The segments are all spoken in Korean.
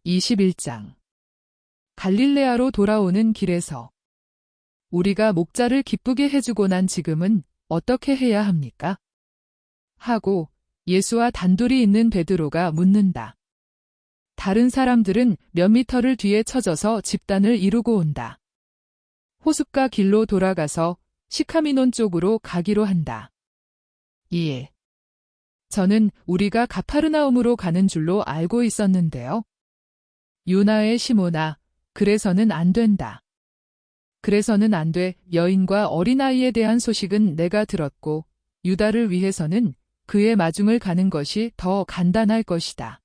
21장 갈릴레아로 돌아오는 길에서 우리가 목자를 기쁘게 해주고 난 지금은 어떻게 해야 합니까? 하고 예수와 단둘이 있는 베드로가 묻는다. 다른 사람들은 몇 미터를 뒤에 쳐져서 집단을 이루고 온다. 호숫가 길로 돌아가서 시카미논 쪽으로 가기로 한다. 예. 저는 우리가 가파르나움으로 가는 줄로 알고 있었는데요. 유나의 시몬아, 그래서는 안 된다. 그래서는 안 돼. 여인과 어린아이에 대한 소식은 내가 들었고 유다를 위해서는 그의 마중을 가는 것이 더 간단할 것이다.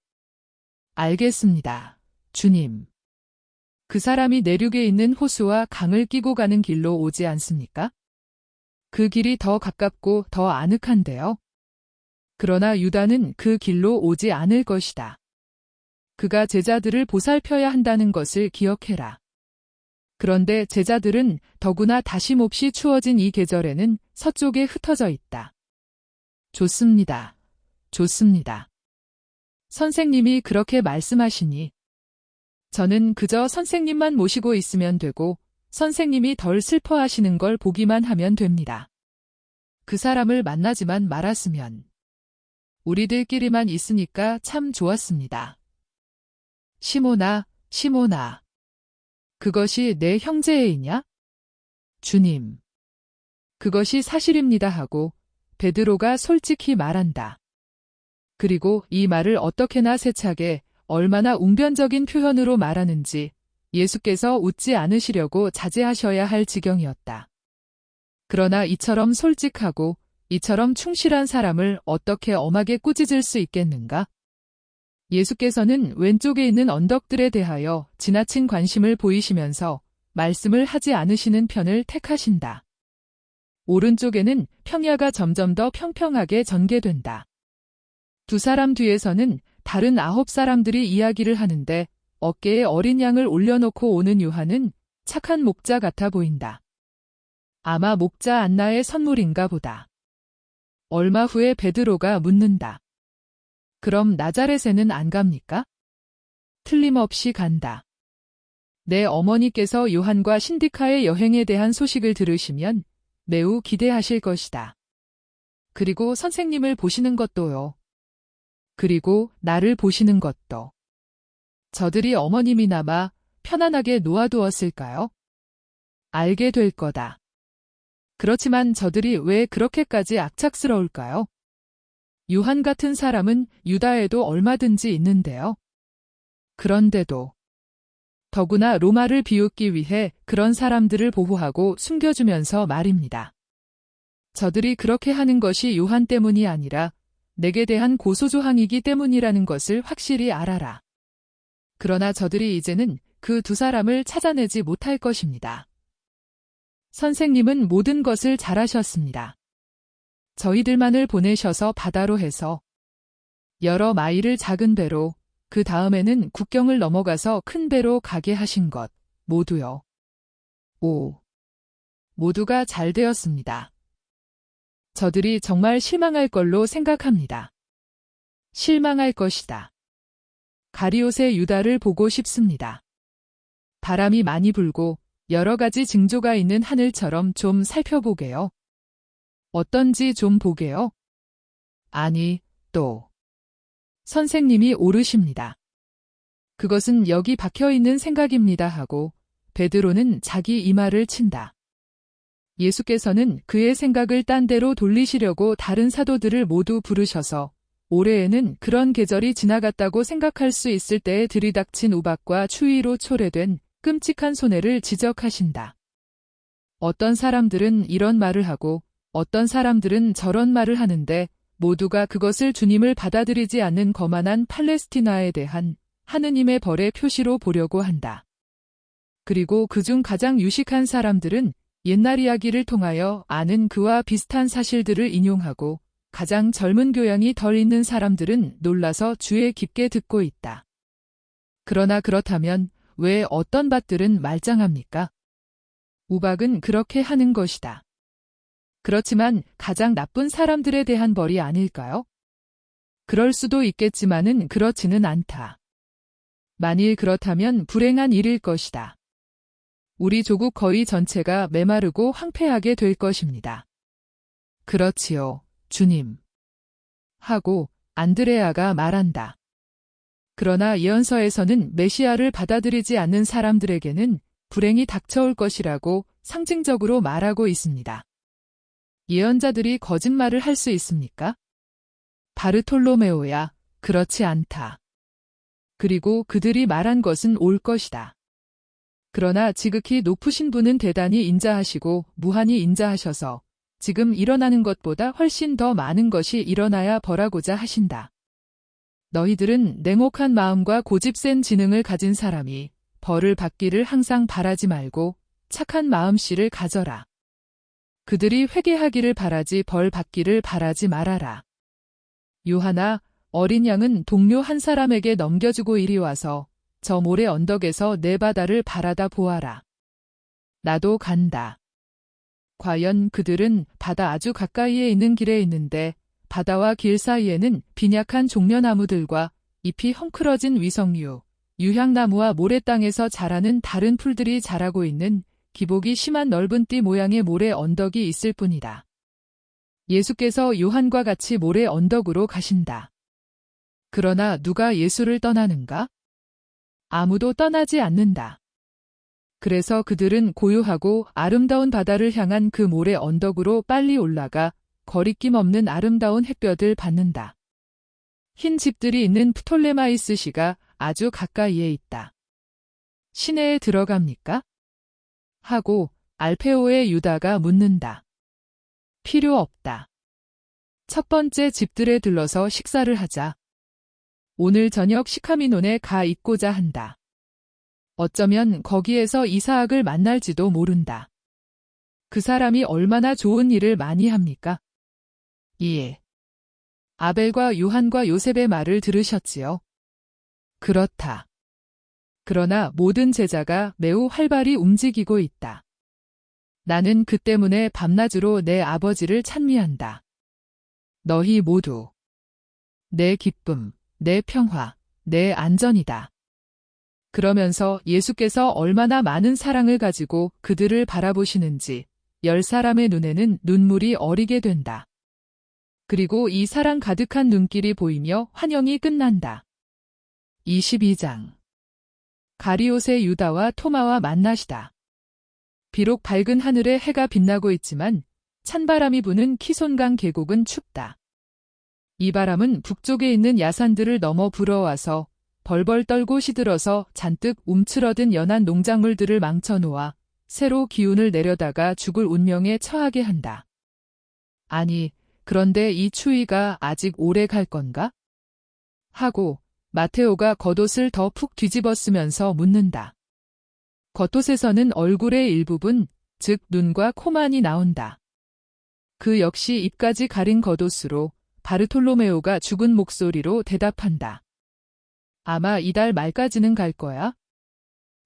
알겠습니다, 주님. 그 사람이 내륙에 있는 호수와 강을 끼고 가는 길로 오지 않습니까? 그 길이 더 가깝고 더 아늑한데요. 그러나 유다는 그 길로 오지 않을 것이다. 그가 제자들을 보살펴야 한다는 것을 기억해라. 그런데 제자들은 더구나 다시 몹시 추워진 이 계절에는 서쪽에 흩어져 있다. 좋습니다. 좋습니다. 선생님이 그렇게 말씀하시니 저는 그저 선생님만 모시고 있으면 되고 선생님이 덜 슬퍼하시는 걸 보기만 하면 됩니다. 그 사람을 만나지만 말았으면 우리들끼리만 있으니까 참 좋았습니다. 시몬아, 시몬아. 그것이 내 형제애이냐? 주님. 그것이 사실입니다 하고 베드로가 솔직히 말한다. 그리고 이 말을 어떻게나 세차게 얼마나 웅변적인 표현으로 말하는지 예수께서 웃지 않으시려고 자제하셔야 할 지경이었다. 그러나 이처럼 솔직하고 이처럼 충실한 사람을 어떻게 엄하게 꾸짖을 수 있겠는가? 예수께서는 왼쪽에 있는 언덕들에 대하여 지나친 관심을 보이시면서 말씀을 하지 않으시는 편을 택하신다. 오른쪽에는 평야가 점점 더 평평하게 전개된다. 두 사람 뒤에서는 다른 9사람들이 이야기를 하는데 어깨에 어린 양을 올려놓고 오는 요한은 착한 목자 같아 보인다. 아마 목자 안나의 선물인가 보다. 얼마 후에 베드로가 묻는다. 그럼 나자렛에는 안 갑니까? 틀림없이 간다. 내 어머니께서 요한과 신디카의 여행에 대한 소식을 들으시면 매우 기대하실 것이다. 그리고 선생님을 보시는 것도요. 그리고 나를 보시는 것도. 저들이 어머님이나마 편안하게 놓아두었을까요? 알게 될 거다. 그렇지만 저들이 왜 그렇게까지 악착스러울까요? 요한 같은 사람은 유다에도 얼마든지 있는데요. 그런데도 더구나 로마를 비웃기 위해 그런 사람들을 보호하고 숨겨주면서 말입니다. 저들이 그렇게 하는 것이 요한 때문이 아니라 내게 대한 고소조항이기 때문이라는 것을 확실히 알아라. 그러나 저들이 이제는 그 두 사람을 찾아내지 못할 것입니다. 선생님은 모든 것을 잘하셨습니다. 저희들만을 보내셔서 바다로 해서 여러 마일을 작은 배로 그 다음에는 국경을 넘어가서 큰 배로 가게 하신 것 모두요. 모두가 잘 되었습니다. 저들이 정말 실망할 걸로 생각합니다. 실망할 것이다. 가리옷의 유다를 보고 싶습니다. 바람이 많이 불고 여러 가지 징조가 있는 하늘처럼 좀 살펴보게요. 어떤지 좀 보게요. 아니, 또. 선생님이 오르십니다. 그것은 여기 박혀있는 생각입니다 하고 베드로는 자기 이마를 친다. 예수께서는 그의 생각을 딴 데로 돌리시려고 다른 사도들을 모두 부르셔서 올해에는 그런 계절이 지나갔다고 생각할 수 있을 때에 들이닥친 우박과 추위로 초래된 끔찍한 손해를 지적하신다. 어떤 사람들은 이런 말을 하고 어떤 사람들은 저런 말을 하는데 모두가 그것을 주님을 받아들이지 않는 거만한 팔레스티나에 대한 하느님의 벌의 표시로 보려고 한다. 그리고 그중 가장 유식한 사람들은 옛날 이야기를 통하여 아는 그와 비슷한 사실들을 인용하고 가장 젊은 교양이 덜 있는 사람들은 놀라서 주의 깊게 듣고 있다. 그러나 그렇다면 왜 어떤 밭들은 말짱합니까? 우박은 그렇게 하는 것이다. 그렇지만 가장 나쁜 사람들에 대한 벌이 아닐까요? 그럴 수도 있겠지만은 그렇지는 않다. 만일 그렇다면 불행한 일일 것이다. 우리 조국 거의 전체가 메마르고 황폐하게 될 것입니다. 그렇지요, 주님. 하고 안드레아가 말한다. 그러나 예언서에서는 메시아를 받아들이지 않는 사람들에게는 불행이 닥쳐올 것이라고 상징적으로 말하고 있습니다. 예언자들이 거짓말을 할 수 있습니까? 바르톨로메오야, 그렇지 않다. 그리고 그들이 말한 것은 올 것이다. 그러나 지극히 높으신 분은 대단히 인자하시고 무한히 인자하셔서 지금 일어나는 것보다 훨씬 더 많은 것이 일어나야 벌하고자 하신다. 너희들은 냉혹한 마음과 고집센 지능을 가진 사람이 벌을 받기를 항상 바라지 말고 착한 마음씨를 가져라. 그들이 회개하기를 바라지 벌 받기를 바라지 말아라. 요한아, 어린 양은 동료 한 사람에게 넘겨주고 이리 와서 저 모래 언덕에서 내 바다를 바라다 보아라. 나도 간다. 과연 그들은 바다 아주 가까이에 있는 길에 있는데 바다와 길 사이에는 빈약한 종려나무들과 잎이 헝클어진 위성유, 유향나무와 모래땅에서 자라는 다른 풀들이 자라고 있는 기복이 심한 넓은 띠 모양의 모래 언덕이 있을 뿐이다. 예수께서 요한과 같이 모래 언덕으로 가신다. 그러나 누가 예수를 떠나는가? 아무도 떠나지 않는다. 그래서 그들은 고요하고 아름다운 바다를 향한 그 모래 언덕으로 빨리 올라가 거리낌 없는 아름다운 햇볕을 받는다. 흰 집들이 있는 프톨레마이스시가 아주 가까이에 있다. 시내에 들어갑니까? 하고 알페오의 유다가 묻는다. 필요 없다. 첫 번째 집들에 들러서 식사를 하자. 오늘 저녁 시카미논에 가 있고자 한다. 어쩌면 거기에서 이사학을 만날지도 모른다. 그 사람이 얼마나 좋은 일을 많이 합니까? 예. 아벨과 요한과 요셉의 말을 들으셨지요? 그렇다. 그러나 모든 제자가 매우 활발히 움직이고 있다. 나는 그 때문에 밤낮으로 내 아버지를 찬미한다. 너희 모두 내 기쁨, 내 평화, 내 안전이다. 그러면서 예수께서 얼마나 많은 사랑을 가지고 그들을 바라보시는지 10사람의 눈에는 눈물이 어리게 된다. 그리고 이 사랑 가득한 눈길이 보이며 환영이 끝난다. 22장 가리옷의 유다와 토마와 만나시다. 비록 밝은 하늘에 해가 빛나고 있지만 찬바람이 부는 키손강 계곡은 춥다. 이 바람은 북쪽에 있는 야산들을 넘어 불어와서 벌벌 떨고 시들어서 잔뜩 움츠러든 연한 농작물들을 망쳐놓아 새로 기운을 내려다가 죽을 운명에 처하게 한다. 아니, 그런데 이 추위가 아직 오래 갈 건가? 하고 마테오가 겉옷을 더 푹 뒤집어 쓰면서 묻는다. 겉옷에서는 얼굴의 일부분, 즉 눈과 코만이 나온다. 그 역시 입까지 가린 겉옷으로 바르톨로메오가 죽은 목소리로 대답한다. 아마 이달 말까지는 갈 거야?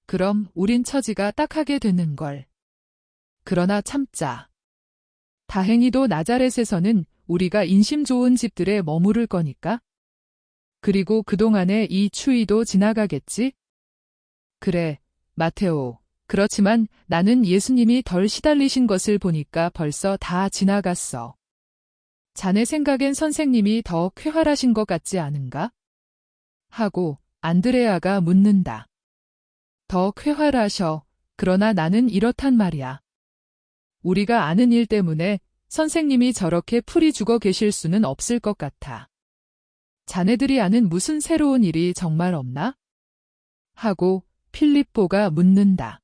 그럼 우린 처지가 딱하게 되는걸. 그러나 참자. 다행히도 나자렛에서는 우리가 인심 좋은 집들에 머무를 거니까. 그리고 그동안에 이 추위도 지나가겠지? 그래, 마테오. 그렇지만 나는 예수님이 덜 시달리신 것을 보니까 벌써 다 지나갔어. 자네 생각엔 선생님이 더 쾌활하신 것 같지 않은가? 하고 안드레아가 묻는다. 더 쾌활하셔. 그러나 나는 이렇단 말이야. 우리가 아는 일 때문에 선생님이 저렇게 풀이 죽어 계실 수는 없을 것 같아. 자네들이 아는 무슨 새로운 일이 정말 없나? 하고 필립보가 묻는다.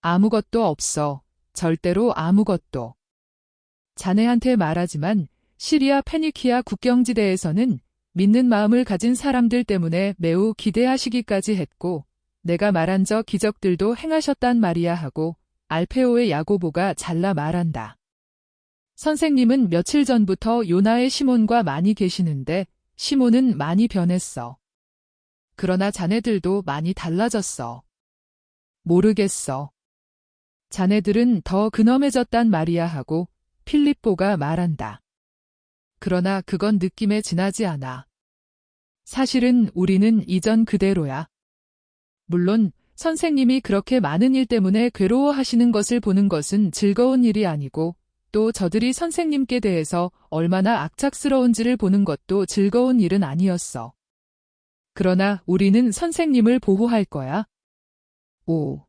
아무것도 없어. 절대로 아무것도. 자네한테 말하지만 시리아 페니키아 국경지대에서는 믿는 마음을 가진 사람들 때문에 매우 기대하시기까지 했고 내가 말한 저 기적들도 행하셨단 말이야 하고 알페오의 야고보가 잘라 말한다. 선생님은 며칠 전부터 요나의 시몬과 많이 계시는데 시몬은 많이 변했어. 그러나 자네들도 많이 달라졌어. 모르겠어. 자네들은 더 근엄해졌단 말이야 하고 필립보가 말한다. 그러나 그건 느낌에 지나지 않아. 사실은 우리는 이전 그대로야. 물론 선생님이 그렇게 많은 일 때문에 괴로워하시는 것을 보는 것은 즐거운 일이 아니고 또 저들이 선생님께 대해서 얼마나 악착스러운지를 보는 것도 즐거운 일은 아니었어. 그러나 우리는 선생님을 보호할 거야. 5.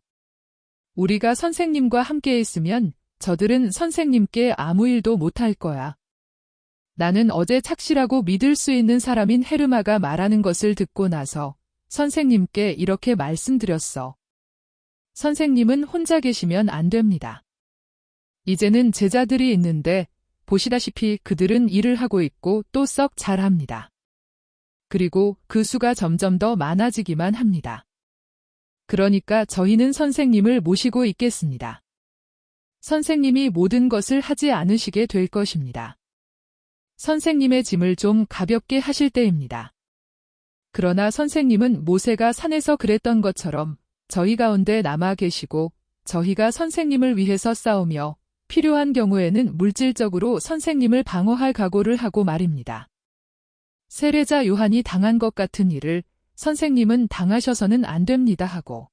우리가 선생님과 함께 있으면 저들은 선생님께 아무 일도 못할 거야. 나는 어제 착실하고 믿을 수 있는 사람인 헤르마가 말하는 것을 듣고 나서 선생님께 이렇게 말씀드렸어. 선생님은 혼자 계시면 안 됩니다. 이제는 제자들이 있는데 보시다시피 그들은 일을 하고 있고 또 썩 잘합니다. 그리고 그 수가 점점 더 많아지기만 합니다. 그러니까 저희는 선생님을 모시고 있겠습니다. 선생님이 모든 것을 하지 않으시게 될 것입니다. 선생님의 짐을 좀 가볍게 하실 때입니다. 그러나 선생님은 모세가 산에서 그랬던 것처럼 저희 가운데 남아 계시고 저희가 선생님을 위해서 싸우며 필요한 경우에는 물질적으로 선생님을 방어할 각오를 하고 말입니다. 세례자 요한이 당한 것 같은 일을 선생님은 당하셔서는 안 됩니다 하고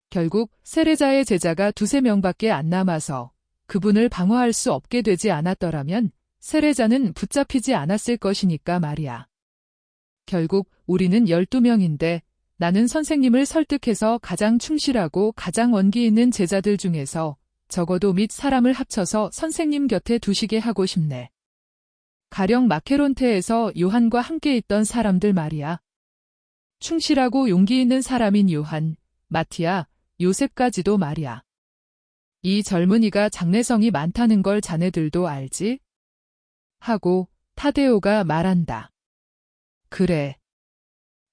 결국 세례자의 제자가 2~3명밖에 안 남아서 그분을 방어할 수 없게 되지 않았더라면 세례자는 붙잡히지 않았을 것이니까 말이야. 결국 우리는 12명인데 나는 선생님을 설득해서 가장 충실하고 가장 원기 있는 제자들 중에서 적어도 및 사람을 합쳐서 선생님 곁에 두시게 하고 싶네. 가령 마케론테에서 요한과 함께 있던 사람들 말이야. 충실하고 용기 있는 사람인 요한, 마티아, 요셉까지도 말이야. 이 젊은이가 장래성이 많다는 걸 자네들도 알지? 하고 타데오가 말한다. 그래.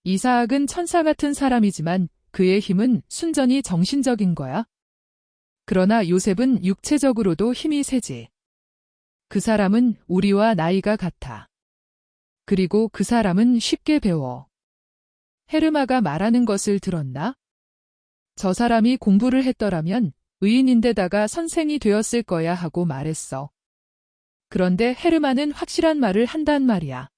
이사학은 천사 같은 사람이지만 그의 힘은 순전히 정신적인 거야. 그러나 요셉은 육체적으로도 힘이 세지. 그 사람은 우리와 나이가 같아. 그리고 그 사람은 쉽게 배워. 헤르마가 말하는 것을 들었나? 저 사람이 공부를 했더라면 의인인데다가 선생이 되었을 거야 하고 말했어. 그런데 헤르마는 확실한 말을 한단 말이야.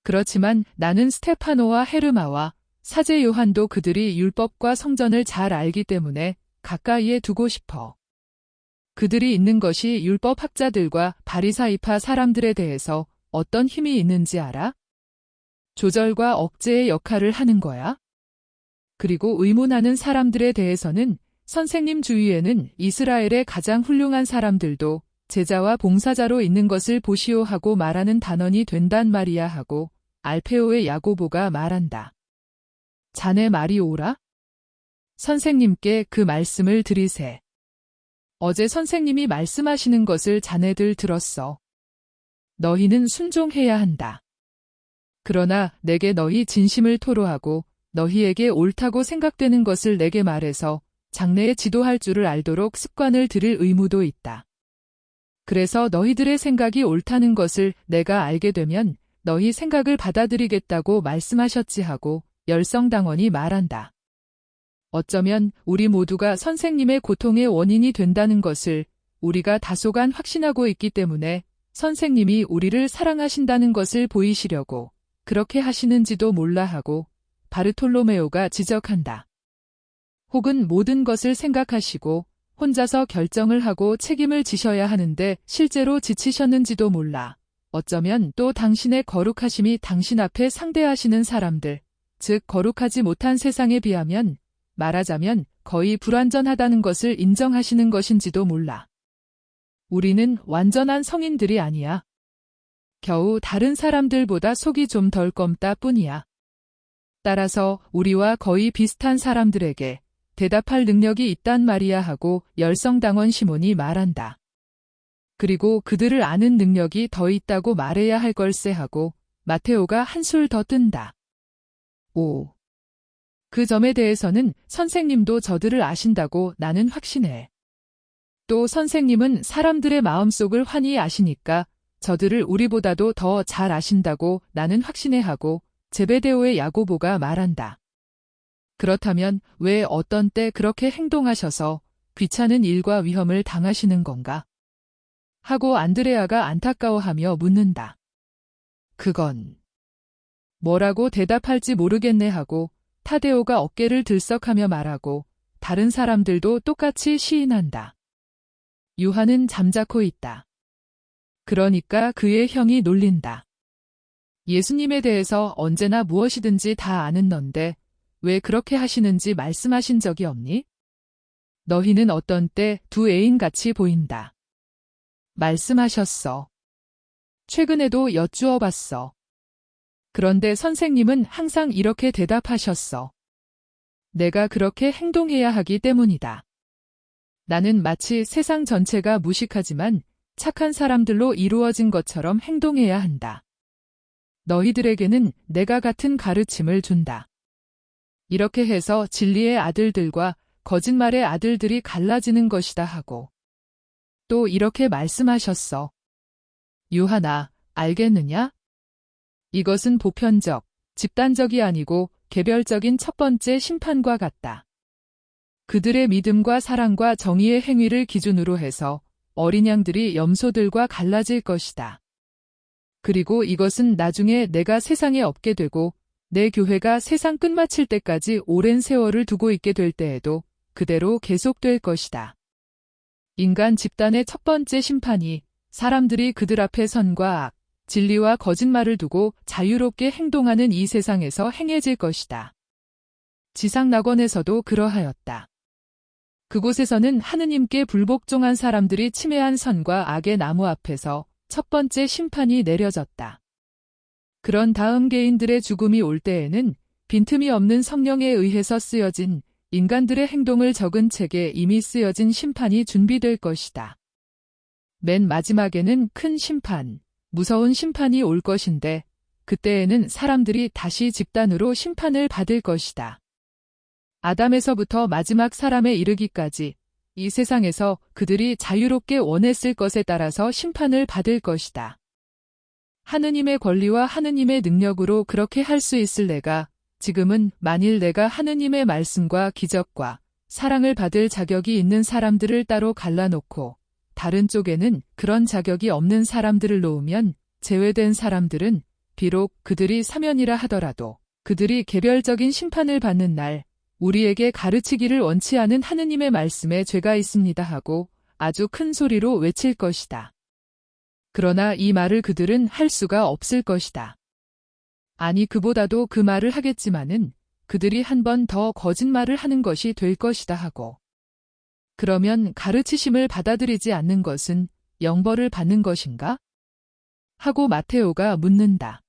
그렇지만 나는 스테파노와 헤르마와 사제 요한도 그들이 율법과 성전을 잘 알기 때문에 가까이에 두고 싶어. 그들이 있는 것이 율법학자들과 바리사이파 사람들에 대해서 어떤 힘이 있는지 알아? 조절과 억제의 역할을 하는 거야. 그리고 의문하는 사람들에 대해서는 선생님 주위에는 이스라엘의 가장 훌륭한 사람들도 제자와 봉사자로 있는 것을 보시오 하고 말하는 단언이 된단 말이야 하고 알페오의 야고보가 말한다. 자네 말이 옳아? 선생님께 그 말씀을 드리세. 어제 선생님이 말씀하시는 것을 자네들 들었어. 너희는 순종해야 한다. 그러나 내게 너희 진심을 토로하고 너희에게 옳다고 생각되는 것을 내게 말해서 장래에 지도할 줄을 알도록 습관을 들일 의무도 있다. 그래서 너희들의 생각이 옳다는 것을 내가 알게 되면 너희 생각을 받아들이겠다고 말씀하셨지 하고 열성당원이 말한다. 어쩌면 우리 모두가 선생님의 고통의 원인이 된다는 것을 우리가 다소간 확신하고 있기 때문에 선생님이 우리를 사랑하신다는 것을 보이시려고 그렇게 하시는지도 몰라 하고 바르톨로메오가 지적한다. 혹은 모든 것을 생각하시고 혼자서 결정을 하고 책임을 지셔야 하는데 실제로 지치셨는지도 몰라. 어쩌면 또 당신의 거룩하심이 당신 앞에 상대하시는 사람들, 즉 거룩하지 못한 세상에 비하면 말하자면 거의 불완전하다는 것을 인정하시는 것인지도 몰라. 우리는 완전한 성인들이 아니야. 겨우 다른 사람들보다 속이 좀 덜 검다 뿐이야. 따라서 우리와 거의 비슷한 사람들에게 대답할 능력이 있단 말이야 하고 열성당원 시몬이 말한다. 그리고 그들을 아는 능력이 더 있다고 말해야 할 걸세 하고 마테오가 한술 더 뜬다. 5. 그 점에 대해서는 선생님도 저들을 아신다고 나는 확신해. 또 선생님은 사람들의 마음속을 환히 아시니까 저들을 우리보다도 더 잘 아신다고 나는 확신해 하고 제베데오의 야고보가 말한다. 그렇다면 왜 어떤 때 그렇게 행동하셔서 귀찮은 일과 위험을 당하시는 건가? 하고 안드레아가 안타까워하며 묻는다. 그건 뭐라고 대답할지 모르겠네 하고 타데오가 어깨를 들썩하며 말하고 다른 사람들도 똑같이 시인한다. 요한은 잠자코 있다. 그러니까 그의 형이 놀린다. 예수님에 대해서 언제나 무엇이든지 다 아는 넌데 왜 그렇게 하시는지 말씀하신 적이 없니? 너희는 어떤 때 두 애인같이 보인다. 말씀하셨어. 최근에도 여쭈어 봤어. 그런데 선생님은 항상 이렇게 대답하셨어. 내가 그렇게 행동해야 하기 때문이다. 나는 마치 세상 전체가 무식하지만 착한 사람들로 이루어진 것처럼 행동해야 한다. 너희들에게는 내가 같은 가르침을 준다. 이렇게 해서 진리의 아들들과 거짓말의 아들들이 갈라지는 것이다 하고 또 이렇게 말씀하셨어. 요한아, 알겠느냐? 이것은 보편적, 집단적이 아니고 개별적인 첫 번째 심판과 같다. 그들의 믿음과 사랑과 정의의 행위를 기준으로 해서 어린 양들이 염소들과 갈라질 것이다. 그리고 이것은 나중에 내가 세상에 없게 되고 내 교회가 세상 끝마칠 때까지 오랜 세월을 두고 있게 될 때에도 그대로 계속될 것이다. 인간 집단의 첫 번째 심판이 사람들이 그들 앞에 선과 악, 진리와 거짓말을 두고 자유롭게 행동하는 이 세상에서 행해질 것이다. 지상낙원에서도 그러하였다. 그곳에서는 하느님께 불복종한 사람들이 침해한 선과 악의 나무 앞에서 첫 번째 심판이 내려졌다. 그런 다음 개인들의 죽음이 올 때에는 빈틈이 없는 성령에 의해서 쓰여진 인간들의 행동을 적은 책에 이미 쓰여진 심판이 준비될 것이다. 맨 마지막에는 큰 심판, 무서운 심판이 올 것인데 그때에는 사람들이 다시 집단으로 심판을 받을 것이다. 아담에서부터 마지막 사람에 이르기까지 이 세상에서 그들이 자유롭게 원했을 것에 따라서 심판을 받을 것이다. 하느님의 권리와 하느님의 능력으로 그렇게 할 수 있을 내가 지금은 만일 내가 하느님의 말씀과 기적과 사랑을 받을 자격이 있는 사람들을 따로 갈라놓고 다른 쪽에는 그런 자격이 없는 사람들을 놓으면 제외된 사람들은 비록 그들이 사면이라 하더라도 그들이 개별적인 심판을 받는 날 우리에게 가르치기를 원치 않은 하느님의 말씀에 죄가 있습니다 하고 아주 큰 소리로 외칠 것이다. 그러나 이 말을 그들은 할 수가 없을 것이다. 아니 그보다도 그 말을 하겠지만은 그들이 한 번 더 거짓말을 하는 것이 될 것이다 하고 그러면 가르치심을 받아들이지 않는 것은 영벌을 받는 것인가? 하고 마테오가 묻는다.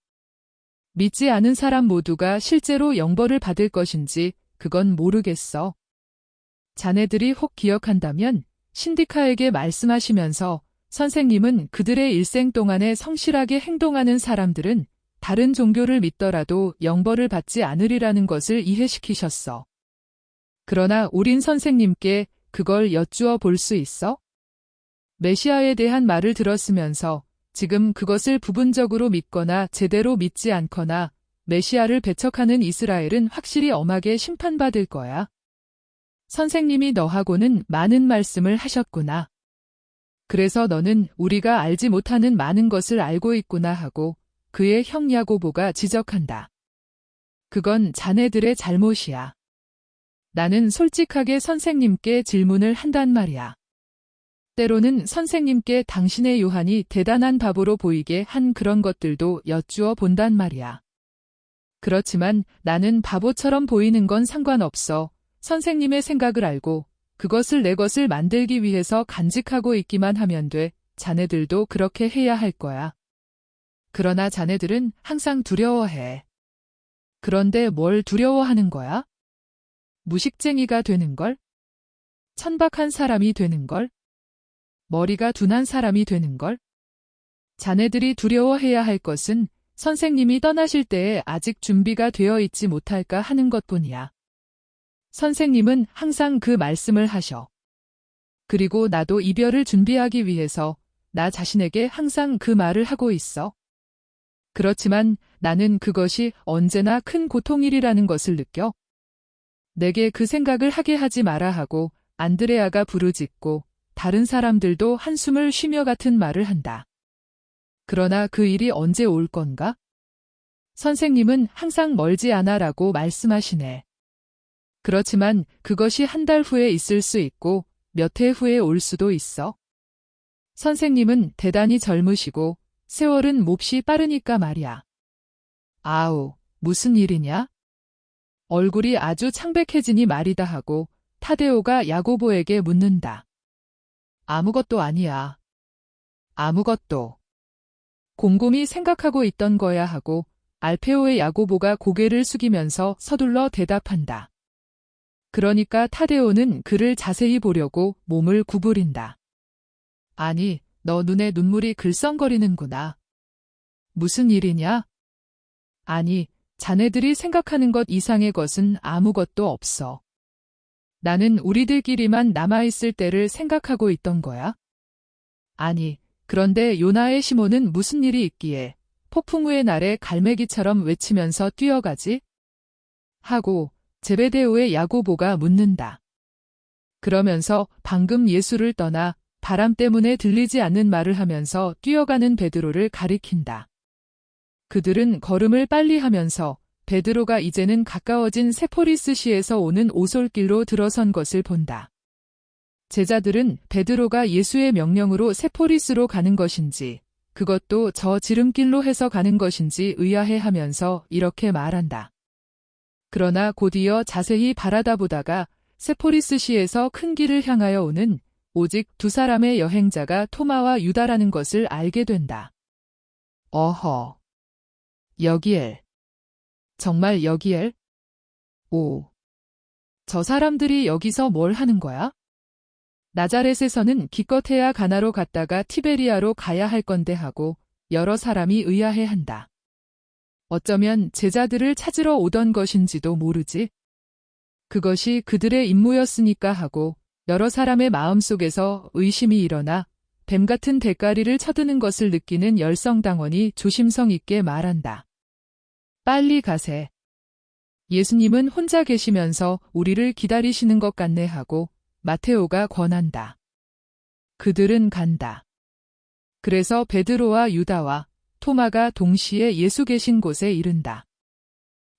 믿지 않은 사람 모두가 실제로 영벌을 받을 것인지 그건 모르겠어. 자네들이 혹 기억한다면 신디카에게 말씀하시면서 선생님은 그들의 일생 동안에 성실하게 행동하는 사람들은 다른 종교를 믿더라도 영벌을 받지 않으리라는 것을 이해시키셨어. 그러나 우린 선생님께 그걸 여쭈어 볼 수 있어? 메시아에 대한 말을 들었으면서 지금 그것을 부분적으로 믿거나 제대로 믿지 않거나 메시아를 배척하는 이스라엘은 확실히 엄하게 심판받을 거야. 선생님이 너하고는 많은 말씀을 하셨구나. 그래서 너는 우리가 알지 못하는 많은 것을 알고 있구나 하고 그의 형 야고보가 지적한다. 그건 자네들의 잘못이야. 나는 솔직하게 선생님께 질문을 한단 말이야. 때로는 선생님께 당신의 요한이 대단한 바보로 보이게 한 그런 것들도 여쭈어 본단 말이야. 그렇지만 나는 바보처럼 보이는 건 상관없어. 선생님의 생각을 알고 그것을 내 것을 만들기 위해서 간직하고 있기만 하면 돼. 자네들도 그렇게 해야 할 거야. 그러나 자네들은 항상 두려워해. 그런데 뭘 두려워하는 거야? 무식쟁이가 되는 걸? 천박한 사람이 되는 걸? 머리가 둔한 사람이 되는 걸? 자네들이 두려워해야 할 것은 선생님이 떠나실 때에 아직 준비가 되어 있지 못할까 하는 것뿐이야. 선생님은 항상 그 말씀을 하셔. 그리고 나도 이별을 준비하기 위해서 나 자신에게 항상 그 말을 하고 있어. 그렇지만 나는 그것이 언제나 큰 고통이라는 것을 느껴. 내게 그 생각을 하게 하지 마라 하고 안드레아가 부르짖고 다른 사람들도 한숨을 쉬며 같은 말을 한다. 그러나 그 일이 언제 올 건가? 선생님은 항상 멀지 않아라고 말씀하시네. 그렇지만 그것이 한 달 후에 있을 수 있고 몇 해 후에 올 수도 있어. 선생님은 대단히 젊으시고 세월은 몹시 빠르니까 말이야. 아우, 무슨 일이냐? 얼굴이 아주 창백해지니 말이다 하고 타데오가 야고보에게 묻는다. 아무것도 아니야. 아무것도. 곰곰이 생각하고 있던 거야 하고 알페오의 야고보가 고개를 숙이면서 서둘러 대답한다. 그러니까 타데오는 그를 자세히 보려고 몸을 구부린다. 아니, 너 눈에 눈물이 글썽거리는구나. 무슨 일이냐? 아니, 자네들이 생각하는 것 이상의 것은 아무것도 없어. 나는 우리들끼리만 남아있을 때를 생각하고 있던 거야. 아니, 그런데 요나의 시몬은 무슨 일이 있기에 폭풍 후의 날에 갈매기처럼 외치면서 뛰어가지? 하고 제베데오의 야고보가 묻는다. 그러면서 방금 예수를 떠나 바람 때문에 들리지 않는 말을 하면서 뛰어가는 베드로를 가리킨다. 그들은 걸음을 빨리 하면서 베드로가 이제는 가까워진 세포리스시에서 오는 오솔길로 들어선 것을 본다. 제자들은 베드로가 예수의 명령으로 세포리스로 가는 것인지 그것도 저 지름길로 해서 가는 것인지 의아해하면서 이렇게 말한다. 그러나 곧이어 자세히 바라다보다가 세포리스시에서 큰 길을 향하여 오는 오직 두 사람의 여행자가 토마와 유다라는 것을 알게 된다. 어허. 여기엘. 정말 여기엘? 오. 저 사람들이 여기서 뭘 하는 거야? 나자렛에서는 기껏해야 가나로 갔다가 티베리아로 가야 할 건데 하고 여러 사람이 의아해한다. 어쩌면 제자들을 찾으러 오던 것인지도 모르지. 그것이 그들의 임무였으니까 하고 여러 사람의 마음속에서 의심이 일어나 뱀 같은 대가리를 쳐드는 것을 느끼는 열성당원이 조심성 있게 말한다. 빨리 가세. 예수님은 혼자 계시면서 우리를 기다리시는 것 같네 하고 마테오가 권한다. 그들은 간다. 그래서 베드로와 유다와 토마가 동시에 예수 계신 곳에 이른다.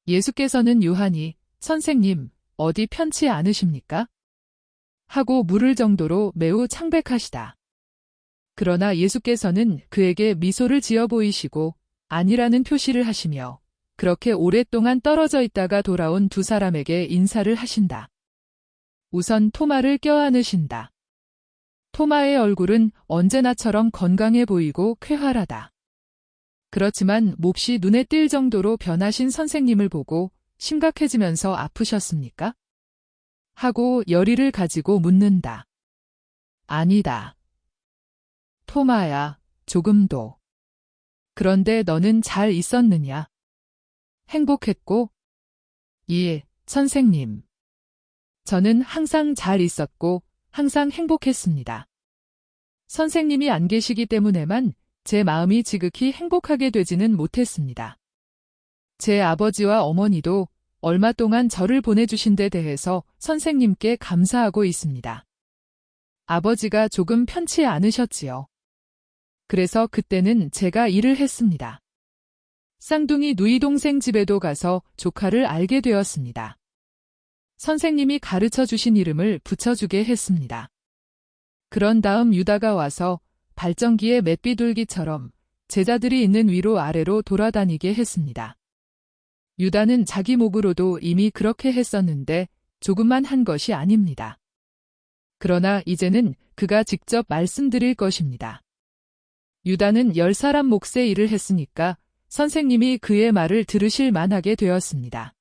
예수께서는 요한이 선생님, 어디 편치 않으십니까? 하고 물을 정도로 매우 창백하시다. 그러나 예수께서는 그에게 미소를 지어 보이시고 아니라는 표시를 하시며 그렇게 오랫동안 떨어져 있다가 돌아온 두 사람에게 인사를 하신다. 우선 토마를 껴안으신다. 토마의 얼굴은 언제나처럼 건강해 보이고 쾌활하다. 그렇지만 몹시 눈에 띌 정도로 변하신 선생님을 보고 심각해지면서 아프셨습니까? 하고 열의를 가지고 묻는다. 아니다. 토마야, 조금도. 그런데 너는 잘 있었느냐? 행복했고? 예, 선생님. 저는 항상 잘 있었고 항상 행복했습니다. 선생님이 안 계시기 때문에만 제 마음이 지극히 행복하게 되지는 못했습니다. 제 아버지와 어머니도 얼마 동안 저를 보내주신 데 대해서 선생님께 감사하고 있습니다. 아버지가 조금 편치 않으셨지요. 그래서 그때는 제가 일을 했습니다. 쌍둥이 누이 동생 집에도 가서 조카를 알게 되었습니다. 선생님이 가르쳐 주신 이름을 붙여주게 했습니다. 그런 다음 유다가 와서 발전기의 맷비둘기처럼 제자들이 있는 위로 아래로 돌아다니게 했습니다. 유다는 자기 목으로도 이미 그렇게 했었는데 조금만 한 것이 아닙니다. 그러나 이제는 그가 직접 말씀드릴 것입니다. 유다는 10사람 몫의 일을 했으니까 선생님이 그의 말을 들으실 만하게 되었습니다.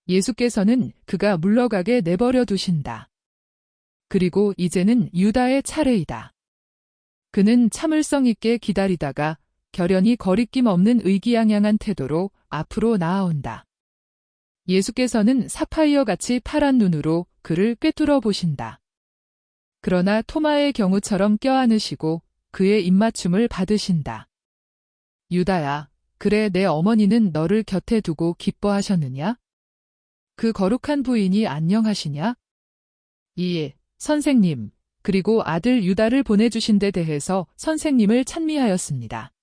예수께서는 그가 물러가게 내버려 두신다. 그리고 이제는 유다의 차례이다. 그는 참을성 있게 기다리다가 결연히 거리낌 없는 의기양양한 태도로 앞으로 나아온다. 예수께서는 사파이어같이 파란 눈으로 그를 꿰뚫어 보신다. 그러나 토마의 경우처럼 껴안으시고 그의 입맞춤을 받으신다. 유다야, 그래 내 어머니는 너를 곁에 두고 기뻐하셨느냐? 그 거룩한 부인이 안녕하시냐? 예, 선생님, 그리고 아들 유다를 보내주신 데 대해서 선생님을 찬미하였습니다.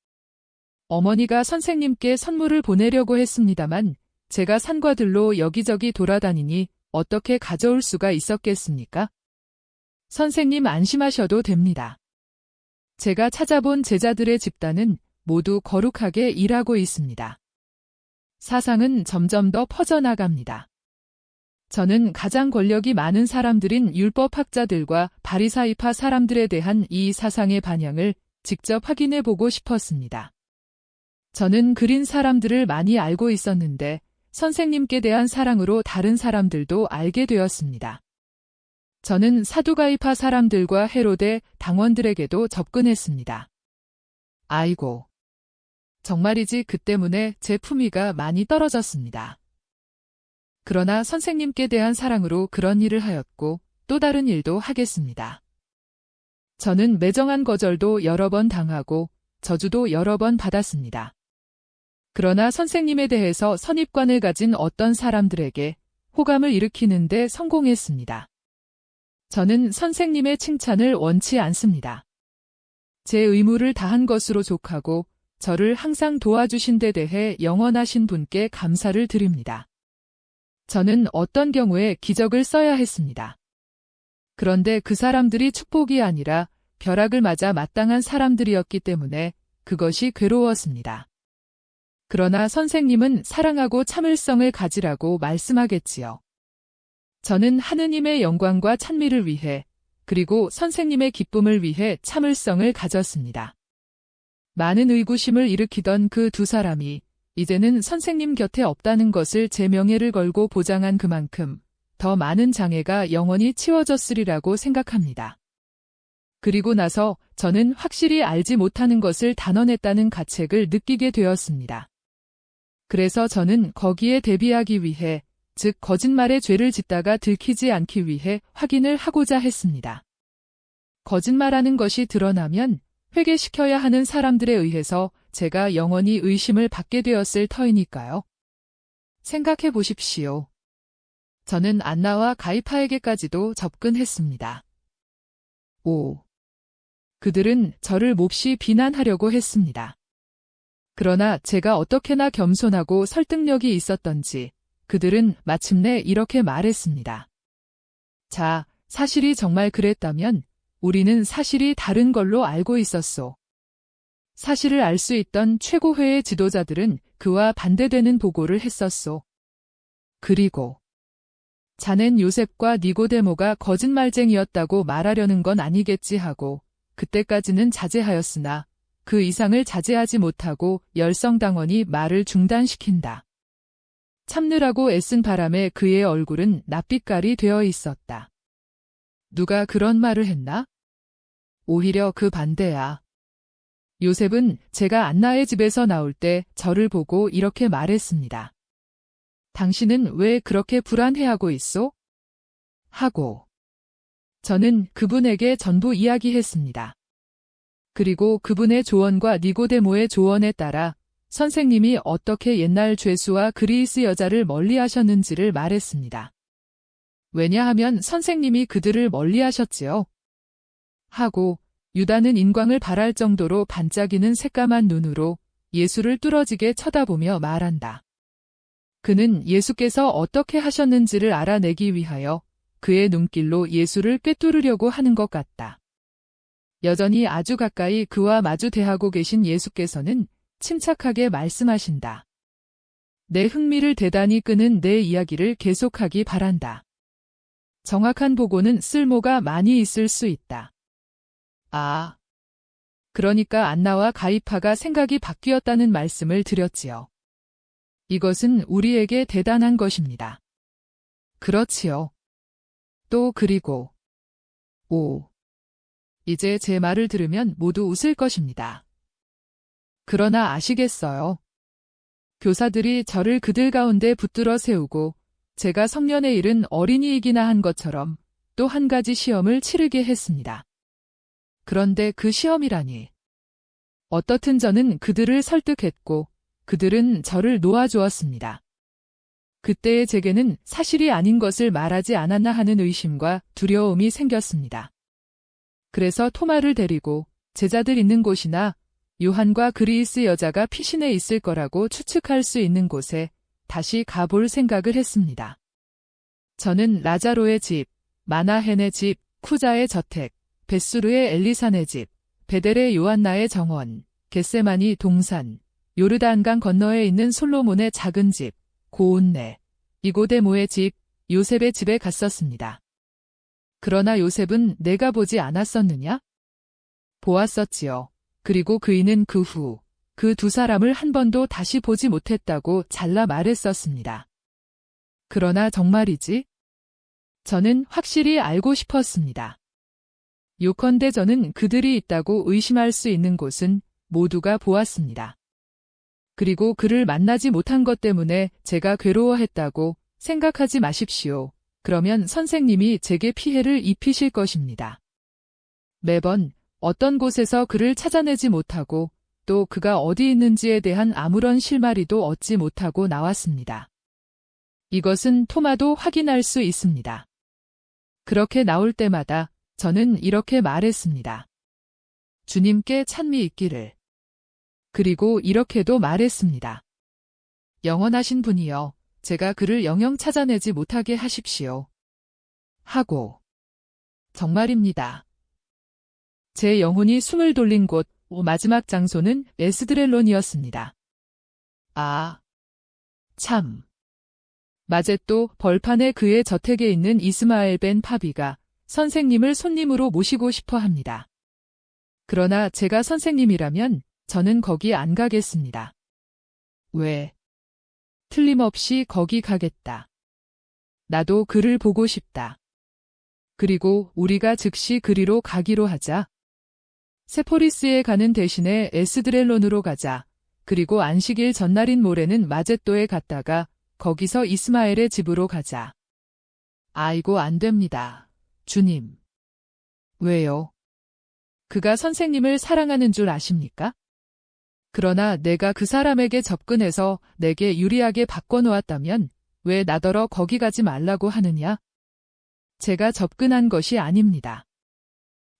어머니가 선생님께 선물을 보내려고 했습니다만 제가 산과 들로 여기저기 돌아다니니 어떻게 가져올 수가 있었겠습니까? 선생님 안심하셔도 됩니다. 제가 찾아본 제자들의 집단은 모두 거룩하게 일하고 있습니다. 사상은 점점 더 퍼져나갑니다. 저는 가장 권력이 많은 사람들인 율법학자들과 바리사이파 사람들에 대한 이 사상의 반영을 직접 확인해 보고 싶었습니다. 저는 그린 사람들을 많이 알고 있었는데 선생님께 대한 사랑으로 다른 사람들도 알게 되었습니다. 저는 사두가이파 사람들과 헤로데 당원들에게도 접근했습니다. 아이고. 정말이지 그 때문에 제 품위가 많이 떨어졌습니다. 그러나 선생님께 대한 사랑으로 그런 일을 하였고 또 다른 일도 하겠습니다. 저는 매정한 거절도 여러 번 당하고 저주도 여러 번 받았습니다. 그러나 선생님에 대해서 선입관을 가진 어떤 사람들에게 호감을 일으키는 데 성공했습니다. 저는 선생님의 칭찬을 원치 않습니다. 제 의무를 다한 것으로 족하고 저를 항상 도와주신 데 대해 영원하신 분께 감사를 드립니다. 저는 어떤 경우에 기적을 써야 했습니다. 그런데 그 사람들이 축복이 아니라 벼락을 맞아 마땅한 사람들이었기 때문에 그것이 괴로웠습니다. 그러나 선생님은 사랑하고 참을성을 가지라고 말씀하겠지요. 저는 하느님의 영광과 찬미를 위해 그리고 선생님의 기쁨을 위해 참을성을 가졌습니다. 많은 의구심을 일으키던 그 두 사람이 이제는 선생님 곁에 없다는 것을 제 명예를 걸고 보장한 그만큼 더 많은 장애가 영원히 치워졌으리라고 생각합니다. 그리고 나서 저는 확실히 알지 못하는 것을 단언했다는 가책을 느끼게 되었습니다. 그래서 저는 거기에 대비하기 위해, 즉 거짓말의 죄를 짓다가 들키지 않기 위해 확인을 하고자 했습니다. 거짓말하는 것이 드러나면 회개시켜야 하는 사람들에 의해서 제가 영원히 의심을 받게 되었을 터이니까요. 생각해 보십시오. 저는 안나와 가이파에게까지도 접근했습니다. 5. 그들은 저를 몹시 비난하려고 했습니다. 그러나 제가 어떻게나 겸손하고 설득력이 있었던지 그들은 마침내 이렇게 말했습니다. 자, 사실이 정말 그랬다면 우리는 사실이 다른 걸로 알고 있었소. 사실을 알 수 있던 최고회의 지도자들은 그와 반대되는 보고를 했었소. 그리고 자넨 요셉과 니고데모가 거짓말쟁이였다고 말하려는 건 아니겠지 하고 그때까지는 자제하였으나 그 이상을 자제하지 못하고 열성당원이 말을 중단시킨다. 참느라고 애쓴 바람에 그의 얼굴은 낯빛깔이 되어 있었다. 누가 그런 말을 했나? 오히려 그 반대야. 요셉은 제가 안나의 집에서 나올 때 저를 보고 이렇게 말했습니다. 당신은 왜 그렇게 불안해하고 있소? 하고 저는 그분에게 전부 이야기했습니다. 그리고 그분의 조언과 니고데모의 조언에 따라 선생님이 어떻게 옛날 죄수와 그리스 여자를 멀리하셨는지를 말했습니다. 왜냐하면 선생님이 그들을 멀리하셨지요. 하고 유다는 인광을 발할 정도로 반짝이는 새까만 눈으로 예수를 뚫어지게 쳐다보며 말한다. 그는 예수께서 어떻게 하셨는지를 알아내기 위하여 그의 눈길로 예수를 꿰뚫으려고 하는 것 같다. 여전히 아주 가까이 그와 마주 대하고 계신 예수께서는 침착하게 말씀하신다. 내 흥미를 대단히 끄는 내 이야기를 계속하기 바란다. 정확한 보고는 쓸모가 많이 있을 수 있다. 아, 그러니까 안나와 가이파가 생각이 바뀌었다는 말씀을 드렸지요. 이것은 우리에게 대단한 것입니다. 그렇지요. 또 그리고 5. 이제 제 말을 들으면 모두 웃을 것입니다. 그러나 아시겠어요? 교사들이 저를 그들 가운데 붙들어 세우고 제가 성년에 이른 어린이이기나 한 것처럼 또 한 가지 시험을 치르게 했습니다. 그런데 그 시험이라니. 어떻든 저는 그들을 설득했고 그들은 저를 놓아주었습니다. 그때의 제게는 사실이 아닌 것을 말하지 않았나 하는 의심과 두려움이 생겼습니다. 그래서 토마를 데리고 제자들 있는 곳이나 요한과 그리스 여자가 피신해 있을 거라고 추측할 수 있는 곳에 다시 가볼 생각을 했습니다. 저는 라자로의 집, 마나헨의 집, 쿠자의 저택, 베수르의 엘리산의 집, 베델의 요한나의 정원, 겟세마니 동산, 요르단강 건너에 있는 솔로몬의 작은 집, 고온네, 이고데모의 집, 요셉의 집에 갔었습니다. 그러나 요셉은 내가 보지 않았었느냐? 보았었지요. 그리고 그이는 그 후, 그 두 사람을 한 번도 다시 보지 못했다고 잘라 말했었습니다. 그러나 정말이지? 저는 확실히 알고 싶었습니다. 요컨대 저는 그들이 있다고 의심할 수 있는 곳은 모두가 보았습니다. 그리고 그를 만나지 못한 것 때문에 제가 괴로워했다고 생각하지 마십시오. 그러면 선생님이 제게 피해를 입히실 것입니다. 매번 어떤 곳에서 그를 찾아내지 못하고 또 그가 어디 있는지에 대한 아무런 실마리도 얻지 못하고 나왔습니다. 이것은 토마도 확인할 수 있습니다. 그렇게 나올 때마다 저는 이렇게 말했습니다. 주님께 찬미 있기를. 그리고 이렇게도 말했습니다. 영원하신 분이여, 제가 그를 영영 찾아내지 못하게 하십시오. 하고. 정말입니다. 제 영혼이 숨을 돌린 곳, 마지막 장소는 에스드렐론이었습니다. 아, 참. 마제또 벌판에 그의 저택에 있는 이스마엘 벤 파비가 선생님을 손님으로 모시고 싶어 합니다. 그러나 제가 선생님이라면 저는 거기 안 가겠습니다. 왜? 틀림없이 거기 가겠다. 나도 그를 보고 싶다. 그리고 우리가 즉시 그리로 가기로 하자. 세포리스에 가는 대신에 에스드렐론으로 가자. 그리고 안식일 전날인 모레는 마제또에 갔다가 거기서 이스마엘의 집으로 가자. 아이고 안 됩니다. 주님. 왜요? 그가 선생님을 사랑하는 줄 아십니까? 그러나 내가 그 사람에게 접근해서 내게 유리하게 바꿔놓았다면 왜 나더러 거기 가지 말라고 하느냐? 제가 접근한 것이 아닙니다.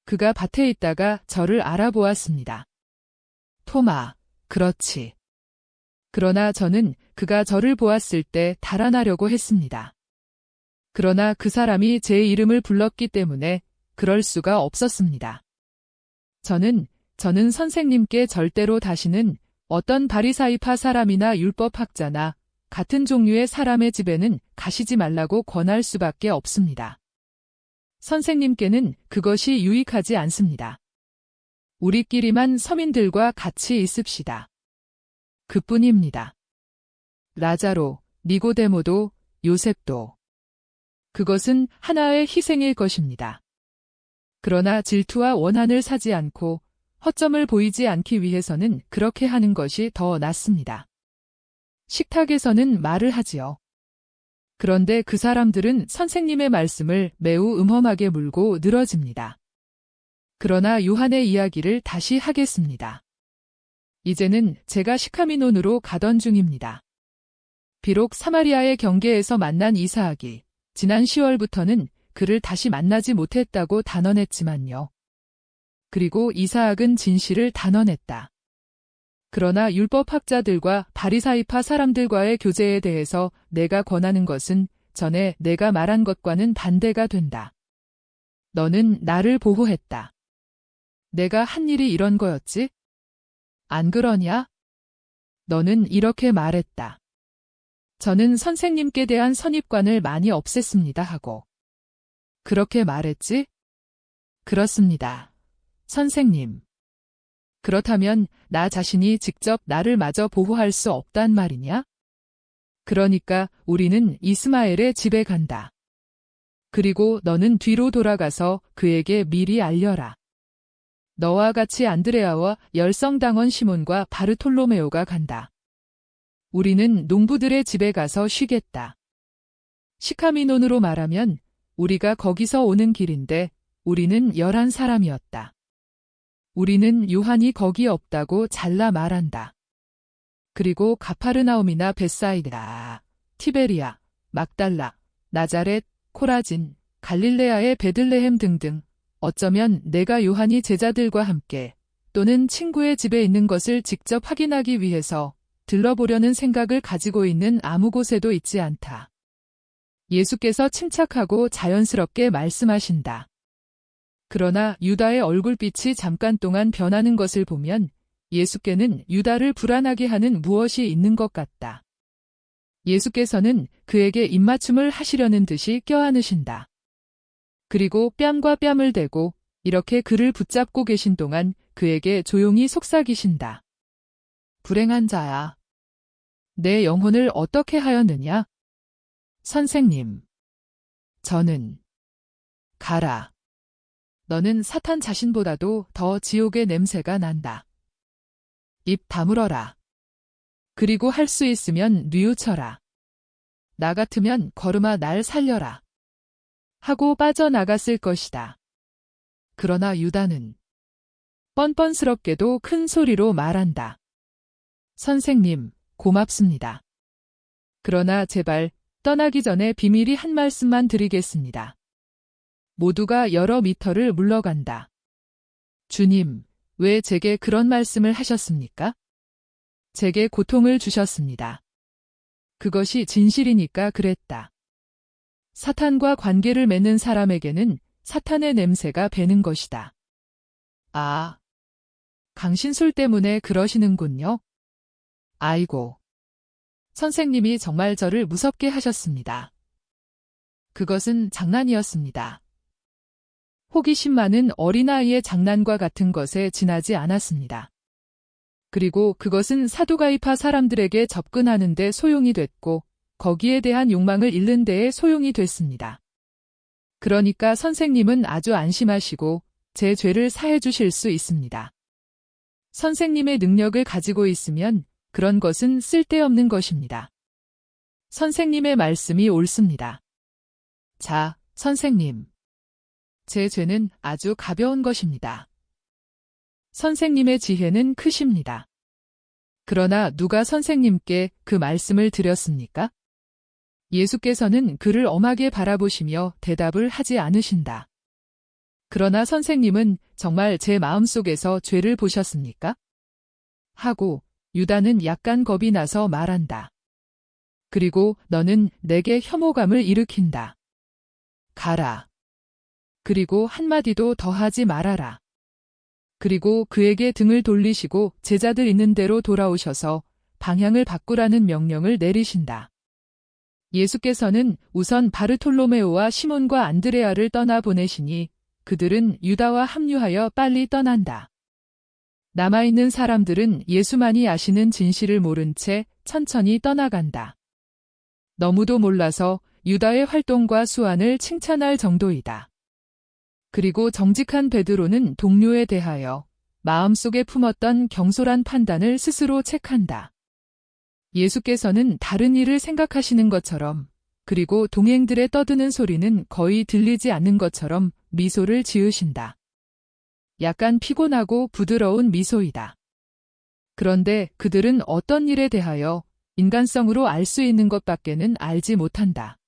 그가 밭에 있다가 저를 알아보았습니다. 토마, 그렇지. 그러나 저는 그가 저를 보았을 때 달아나려고 했습니다. 그러나 그 사람이 제 이름을 불렀기 때문에 그럴 수가 없었습니다. 저는 선생님께 절대로 다시는 어떤 바리사이파 사람이나 율법학자나 같은 종류의 사람의 집에는 가시지 말라고 권할 수밖에 없습니다. 선생님께는 그것이 유익하지 않습니다. 우리끼리만 서민들과 같이 있읍시다. 그뿐입니다. 라자로, 니고데모도, 요셉도. 그것은 하나의 희생일 것입니다. 그러나 질투와 원한을 사지 않고 허점을 보이지 않기 위해서는 그렇게 하는 것이 더 낫습니다. 식탁에서는 말을 하지요. 그런데 그 사람들은 선생님의 말씀을 매우 음험하게 물고 늘어집니다. 그러나 요한의 이야기를 다시 하겠습니다. 이제는 제가 시카미논으로 가던 중입니다. 비록 사마리아의 경계에서 만난 이사학이 지난 10월부터는 그를 다시 만나지 못했다고 단언했지만요. 그리고 이사학은 진실을 단언했다. 그러나 율법학자들과 바리사이파 사람들과의 교제에 대해서 내가 권하는 것은 전에 내가 말한 것과는 반대가 된다. 너는 나를 보호했다. 내가 한 일이 이런 거였지? 안 그러냐? 너는 이렇게 말했다. 저는 선생님께 대한 선입관을 많이 없앴습니다 하고. 그렇게 말했지? 그렇습니다. 선생님. 그렇다면 나 자신이 직접 나를 마저 보호할 수 없단 말이냐? 그러니까 우리는 이스마엘의 집에 간다. 그리고 너는 뒤로 돌아가서 그에게 미리 알려라. 너와 같이 안드레아와 열성당원 시몬과 바르톨로메오가 간다. 우리는 농부들의 집에 가서 쉬겠다. 시카미논으로 말하면 우리가 거기서 오는 길인데 우리는 11사람이었다. 우리는 요한이 거기 없다고 잘라 말한다. 그리고 가파르나움이나 벳사이다, 티베리아, 막달라, 나자렛, 코라진, 갈릴레아의 베들레헴 등등 어쩌면 내가 요한이 제자들과 함께 또는 친구의 집에 있는 것을 직접 확인하기 위해서 들러보려는 생각을 가지고 있는 아무 곳에도 있지 않다. 예수께서 침착하고 자연스럽게 말씀하신다. 그러나 유다의 얼굴빛이 잠깐 동안 변하는 것을 보면 예수께는 유다를 불안하게 하는 무엇이 있는 것 같다. 예수께서는 그에게 입맞춤을 하시려는 듯이 껴안으신다. 그리고 뺨과 뺨을 대고 이렇게 그를 붙잡고 계신 동안 그에게 조용히 속삭이신다. 불행한 자야. 내 영혼을 어떻게 하였느냐? 선생님. 저는 가라. 너는 사탄 자신보다도 더 지옥의 냄새가 난다. 입 다물어라. 그리고 할 수 있으면 뉘우쳐라. 나 같으면 걸음아 날 살려라. 하고 빠져나갔을 것이다. 그러나 유다는 뻔뻔스럽게도 큰 소리로 말한다. 선생님, 고맙습니다. 그러나 제발 떠나기 전에 비밀이 한 말씀만 드리겠습니다. 모두가 여러 미터를 물러간다. 주님, 왜 제게 그런 말씀을 하셨습니까? 제게 고통을 주셨습니다. 그것이 진실이니까 그랬다. 사탄과 관계를 맺는 사람에게는 사탄의 냄새가 배는 것이다. 아, 강신술 때문에 그러시는군요. 아이고. 선생님이 정말 저를 무섭게 하셨습니다. 그것은 장난이었습니다. 호기심 많은 어린아이의 장난과 같은 것에 지나지 않았습니다. 그리고 그것은 사두가이파 사람들에게 접근하는 데 소용이 됐고 거기에 대한 욕망을 잃는 데에 소용이 됐습니다. 그러니까 선생님은 아주 안심하시고 제 죄를 사해 주실 수 있습니다. 선생님의 능력을 가지고 있으면 그런 것은 쓸데없는 것입니다. 선생님의 말씀이 옳습니다. 자, 선생님. 제 죄는 아주 가벼운 것입니다. 선생님의 지혜는 크십니다. 그러나 누가 선생님께 그 말씀을 드렸습니까? 예수께서는 그를 엄하게 바라보시며 대답을 하지 않으신다. 그러나 선생님은 정말 제 마음속에서 죄를 보셨습니까? 하고 유다는 약간 겁이 나서 말한다. 그리고 너는 내게 혐오감을 일으킨다. 가라. 그리고 한마디도 더 하지 말아라. 그리고 그에게 등을 돌리시고 제자들 있는 대로 돌아오셔서 방향을 바꾸라는 명령을 내리신다. 예수께서는 우선 바르톨로메오와 시몬과 안드레아를 떠나 보내시니 그들은 유다와 합류하여 빨리 떠난다. 남아있는 사람들은 예수만이 아시는 진실을 모른 채 천천히 떠나간다. 너무도 몰라서 유다의 활동과 수완을 칭찬할 정도이다. 그리고 정직한 베드로는 동료에 대하여 마음속에 품었던 경솔한 판단을 스스로 책한다. 예수께서는 다른 일을 생각하시는 것처럼 그리고 동행들의 떠드는 소리는 거의 들리지 않는 것처럼 미소를 지으신다. 약간 피곤하고 부드러운 미소이다. 그런데 그들은 어떤 일에 대하여 인간성으로 알 수 있는 것밖에는 알지 못한다.